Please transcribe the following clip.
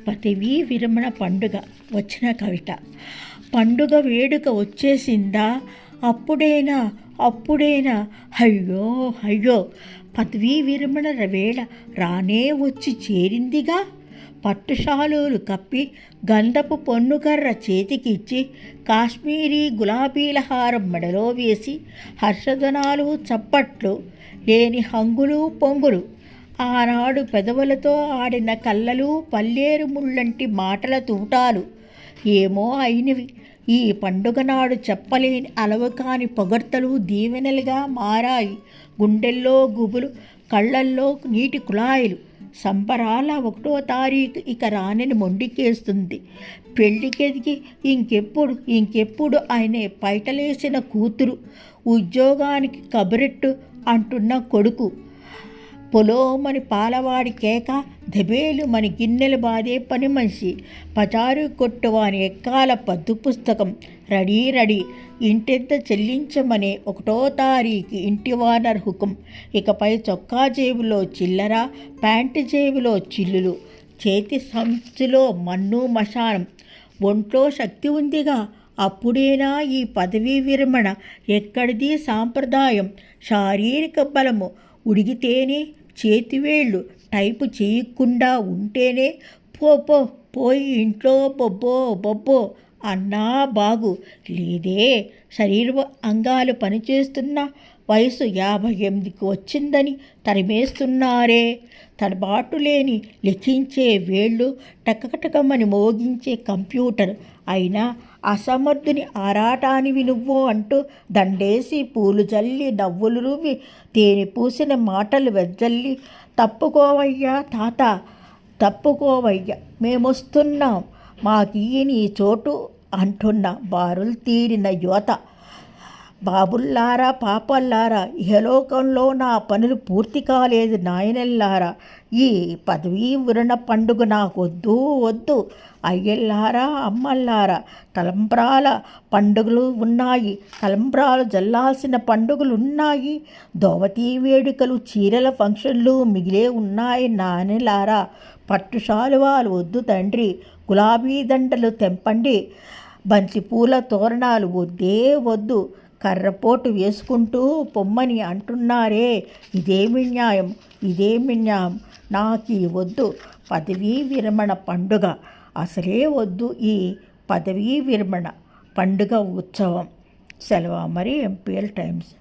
పదవీ విరమణ పండుగ వచ్చిన కవిత. పండుగ వేడుక వచ్చేసిందా, అప్పుడేనా అయ్యో అయ్యో, పదవీ విరమణ వేళ రానే వచ్చి చేరిందిగా. పట్టుశాలులు కప్పి గంధపు పొన్నుకర్ర చేతికిచ్చి కాశ్మీరీ గులాబీల హారం మెడలో వేసి హర్షధ్వానాలు చప్పట్లు లేని హంగులు పొంగులు. ఆనాడు పెదవులతో ఆడిన కళ్ళలు పల్లేరు ముళ్ళంటి మాటల తూటాలు ఏమో అయినవి. ఈ పండుగ నాడు చెప్పలేని అలవకాని పొగడ్తలు దీవెనలుగా మారాయి. గుండెల్లో గుబులు, కళ్ళల్లో నీటి కుళాయిలు. సంబరాల 1వ తారీఖు ఇక రానని మొండికేస్తుంది. పెళ్ళికెదిగి ఇంకెప్పుడు ఆయనే పైటలేసిన కూతురు, ఉద్యోగానికి కబురెట్టు అంటున్న కొడుకు, పొలోమని పాలవాడి కేక, దెబేలు మని గిన్నెలు బాదే పని మనిషి, పచారు కొట్టువాని ఎక్కాల పద్దు పుస్తకం, రెడీ ఇంటెంత చెల్లించమనే 1వ తారీఖు ఇంటి వానర్ హుకుం. ఇకపై చొక్కా జేబులో చిల్లర, ప్యాంటు జేబులో చిల్లులు, చేతి సంచులో మన్ను మశానం. ఒంట్లో శక్తి ఉందిగా, అప్పుడేనా ఈ పదవీ విరమణ? ఎక్కడిది సాంప్రదాయం? శారీరక బలము ఉడిగితేనే, చేతివేళ్ళు టైపు చేయకుండా ఉంటేనే పోయి ఇంట్లో బొబ్బో అన్నా బాగు లేదే. శరీర అంగాలు పనిచేస్తున్న వయసు 58కి వచ్చిందని తరిమేస్తున్నారే. తడబాటు లేని లిఖించే వేళ్ళు, టకటకమని మోగించే కంప్యూటర్. అయినా అసమర్థుని ఆరాటానివి నువ్వు అంటూ దండేసి పూలు జల్లి నవ్వులు రువ్వి తేనె పూసిన మాటలు వెజ్జల్లి, తప్పుకోవయ్యా తాత, తప్పుకోవయ్యా, మేమొస్తున్నాం, మాకీయని చోటు అంటున్న బారులు తీరిన యువత. బాబుల్లారా, పాపల్లారా, ఇహలోకంలో నా పనులు పూర్తి కాలేదు నాయనల్లారా. ఈ పదవీ విరమణ పండుగ వద్దు. అయ్యల్లారా, అమ్మల్లారా, తలంబ్రాల పండుగలు ఉన్నాయి, తలంబ్రాలు జల్లాల్సిన పండుగలు ఉన్నాయి, దోవతీ వేడుకలు, చీరల ఫంక్షన్లు మిగిలే ఉన్నాయి నాయనలారా. పట్టు శాలువాలు వద్దు తండ్రి, గులాబీ దండలు తెంపండి, బంతిపూల తోరణాలు వద్దు, కర్రపోటు వేసుకుంటూ పొమ్మని అంటున్నారే. ఇదేమి న్యాయం? నాకీ వద్దు పదవీ విరమణ పండుగ, అసలే వద్దు ఈ పదవీ విరమణ పండుగ ఉత్సవం. సెలవు. మరి ఎంపీఎల్ టైమ్స్.